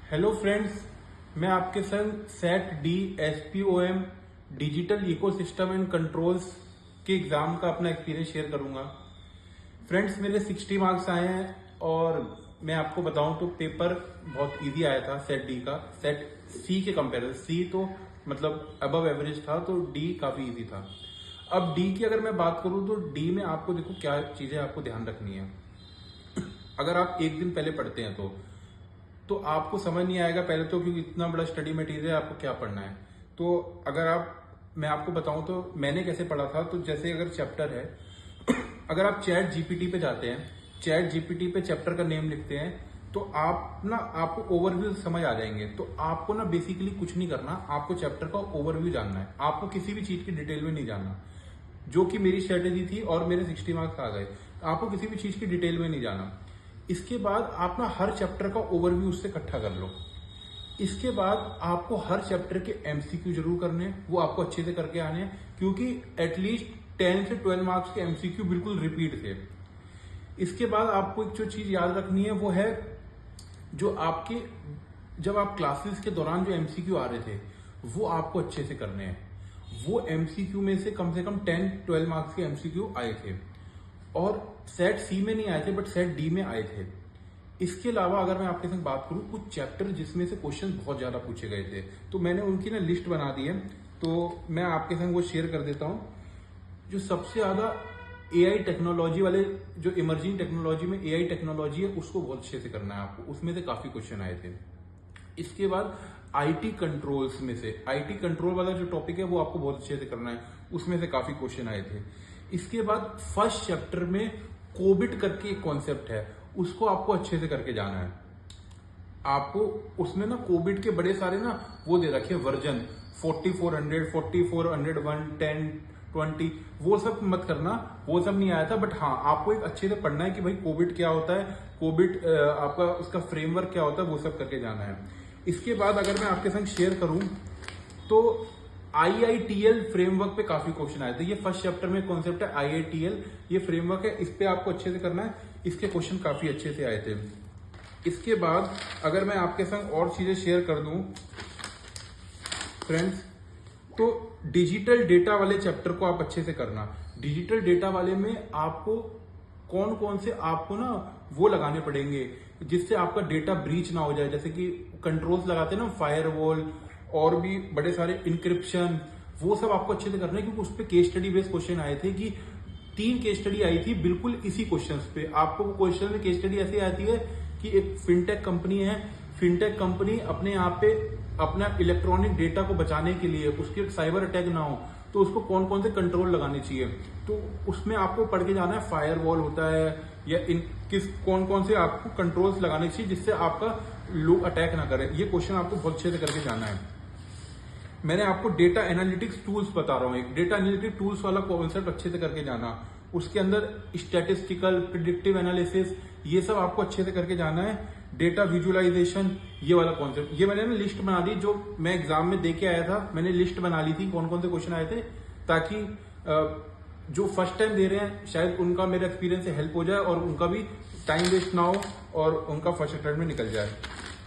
Hello friends, मैं आपके संग set D SPOM digital ecosystem and controls के एग्जाम का अपना एक्सपीरियंस शेयर करूंगा। फ्रेंड्स, मेरे 60 मार्क्स आए हैं और मैं आपको बताऊं तो पेपर बहुत इजी आया था सेट डी का। सेट सी के कंपेरिजन सी तो मतलब अबव एवरेज था, तो डी काफी इजी था। अब डी की अगर मैं बात करूं तो डी में आपको देखो क्या चीजें आपको ध्यान रखनी है। अगर आप एक दिन पहले पढ़ते हैं तो आपको समझ नहीं आएगा पहले तो, क्योंकि इतना बड़ा स्टडी मटेरियल आपको क्या पढ़ना है। तो अगर मैं आपको बताऊं तो मैंने कैसे पढ़ा था। तो जैसे अगर चैप्टर है अगर आप चैट जीपीटी पे जाते हैं, चैट जीपीटी पे चैप्टर का नेम लिखते हैं, तो आपको ओवरव्यू समझ आ जाएंगे। तो आपको ना बेसिकली कुछ नहीं करना, आपको चैप्टर का ओवरव्यू जानना है, आपको किसी भी चीज की डिटेल में नहीं जानना, जो कि मेरी स्ट्रेटेजी थी और मेरे 60 मार्क्स आ गए। आपको किसी भी चीज की डिटेल में नहीं जाना। इसके बाद आप ना हर चैप्टर का ओवरव्यू उससे इकट्ठा कर लो। इसके बाद आपको हर चैप्टर के एमसीक्यू जरूर करने हैं, वो आपको अच्छे से करके आने हैं, क्योंकि एटलीस्ट 10 से 12 मार्क्स के एमसीक्यू बिल्कुल रिपीट थे। इसके बाद आपको एक जो चीज याद रखनी है वो है जो आपके जब आप क्लासेस के दौरान जो एमसीक्यू आ रहे थे वो आपको अच्छे से करने हैं। वो एमसीक्यू में से कम 10-12 मार्क्स के एमसीक्यू आए थे और सेट सी में नहीं आए थे बट सेट डी में आए थे। इसके अलावा अगर मैं आपके संग बात करूं कुछ चैप्टर जिसमें से क्वेश्चन बहुत ज्यादा पूछे गए थे, तो मैंने उनकी ना लिस्ट बना दी है, तो मैं आपके संग वो शेयर कर देता हूं। जो सबसे ज्यादा एआई टेक्नोलॉजी वाले, जो इमर्जिंग टेक्नोलॉजी में एआई टेक्नोलॉजी है, उसको बहुत अच्छे से करना है आपको, उसमें से काफी क्वेश्चन आए थे। इसके बाद आईटी कंट्रोल्स में से आईटी कंट्रोल वाला जो टॉपिक है वो आपको बहुत अच्छे से करना है, उसमें से काफी क्वेश्चन आए थे। इसके बाद फर्स्ट चैप्टर में कोबिट करके एक कॉन्सेप्ट है, उसको आपको अच्छे से करके जाना है। आपको उसमें ना कोबिट के बड़े सारे ना वो दे रखे वर्जन 4400, 4401, 10, 20, वो सब मत करना, वो सब नहीं आया था। बट हाँ, आपको एक अच्छे से पढ़ना है कि भाई कोबिट क्या होता है, कोबिट आपका उसका फ्रेमवर्क क्या होता है, वो सब करके जाना है। इसके बाद अगर मैं आपके संग शेयर करूं तो IITL फ्रेमवर्क पे काफी क्वेश्चन आए थे। ये फर्स्ट चैप्टर में कॉन्सेप्ट है IITL, ये फ्रेमवर्क है, इस पे आपको अच्छे से करना है। इसके क्वेश्चन काफी अच्छे से आए थे। इसके बाद अगर मैं आपके संग और चीजें शेयर कर दूं फ्रेंड्स, तो डिजिटल डेटा वाले चैप्टर को आप अच्छे से करना। डिजिटल डेटा वाले में आपको कौन कौन से आपको ना वो लगाने पड़ेंगे जिससे आपका डेटा ब्रीच ना हो जाए। जैसे कि कंट्रोल्स लगाते हैं ना, फायरवॉल और भी बड़े सारे इंक्रिप्शन, वो सब आपको अच्छे से करना है, क्योंकि उस पर केस स्टडी बेस्ड क्वेश्चन आए थे कि 3 केस स्टडी आई थी बिल्कुल इसी क्वेश्चन पे। आपको वो क्वेश्चन में केस स्टडी ऐसी आती है कि एक फिनटेक कंपनी है, फिनटेक कंपनी अपने यहाँ पे अपना इलेक्ट्रॉनिक डेटा को बचाने के लिए, उसके साइबर अटैक ना हो, तो उसको कौन कौन से कंट्रोल लगाने चाहिए। तो उसमें आपको पढ़ के जाना है फायरवॉल होता है या कौन कौन से आपको कंट्रोल्स लगाने चाहिए जिससे आपका लोग अटैक ना करे। ये क्वेश्चन आपको बहुत अच्छे से करके जाना है। मैंने आपको डेटा एनालिटिक्स टूल्स बता रहा हूं, एक डेटा एनालिटिक्स टूल्स वाला कॉन्सेप्ट अच्छे से करके जाना। उसके अंदर स्टैटिस्टिकल, प्रिडिक्टिव एनालिसिस, ये सब आपको अच्छे से करके जाना है। डेटा विजुअलाइजेशन, ये वाला कॉन्सेप्ट, ये मैंने ना लिस्ट बना दी, जो मैं एग्जाम में दे के आया था, मैंने लिस्ट बना ली थी कौन कौन से क्वेश्चन आए थे, ताकि जो फर्स्ट टाइम दे रहे हैं शायद उनका मेरे एक्सपीरियंस से हेल्प हो जाए और उनका भी टाइम वेस्ट ना हो और उनका फर्स्ट अटेम्प्ट में निकल जाए।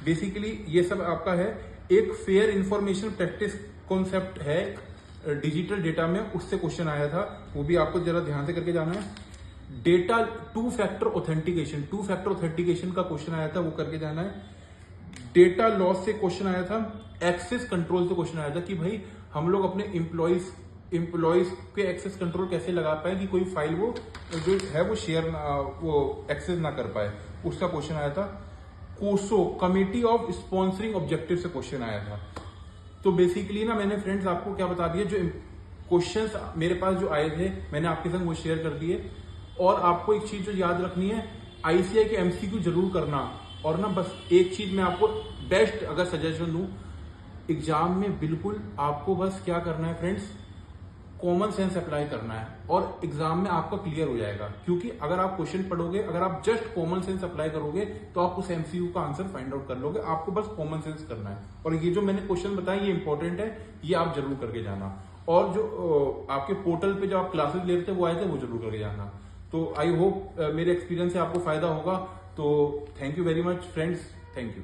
बेसिकली ये सब आपका है। एक फेयर इंफॉर्मेशन प्रैक्टिस कॉन्सेप्ट है डिजिटल डेटा में, उससे क्वेश्चन आया था, वो भी आपको जरा ध्यान से करके जाना है। डेटा 2 फैक्टर ऑथेंटिकेशन का क्वेश्चन आया था, वो करके जाना है। डेटा लॉस से क्वेश्चन आया था। एक्सेस कंट्रोल से क्वेश्चन आया था कि भाई हम लोग अपने एम्प्लॉयज के एक्सेस कंट्रोल कैसे लगा पाए कि कोई फाइल वो जो है वो शेयर वो एक्सेस ना कर पाए, उसका क्वेश्चन आया था। कोसो कमिटी ऑफ स्पॉन्सरिंग ऑब्जेक्टिव से क्वेश्चन आया था। तो बेसिकली ना मैंने फ्रेंड्स आपको क्या बता दिया, जो क्वेश्चंस मेरे पास जो आए थे मैंने आपके संग वो शेयर कर दिए। और आपको एक चीज जो याद रखनी है, आईसीआई के एमसीक्यू जरूर करना। और ना बस एक चीज मैं आपको बेस्ट अगर सजेशन दूं, एग्जाम में बिल्कुल आपको बस क्या करना है फ्रेंड्स, कॉमन सेंस अप्लाई करना है और एग्जाम में आपका क्लियर हो जाएगा। क्योंकि अगर आप क्वेश्चन पढ़ोगे, अगर आप जस्ट कॉमन सेंस अप्लाई करोगे तो आप उस एमसीक्यू का आंसर फाइंड आउट कर लोगे। आपको बस कॉमन सेंस करना है। और ये जो मैंने क्वेश्चन बताए ये इंपॉर्टेंट है, ये आप जरूर करके जाना। और जो आपके पोर्टल पे जो आप क्लासेस ले रहे थे वो आए थे, वो जरूर करके जाना। तो आई होप मेरे एक्सपीरियंस से आपको फायदा होगा। तो thank you very much friends, thank you.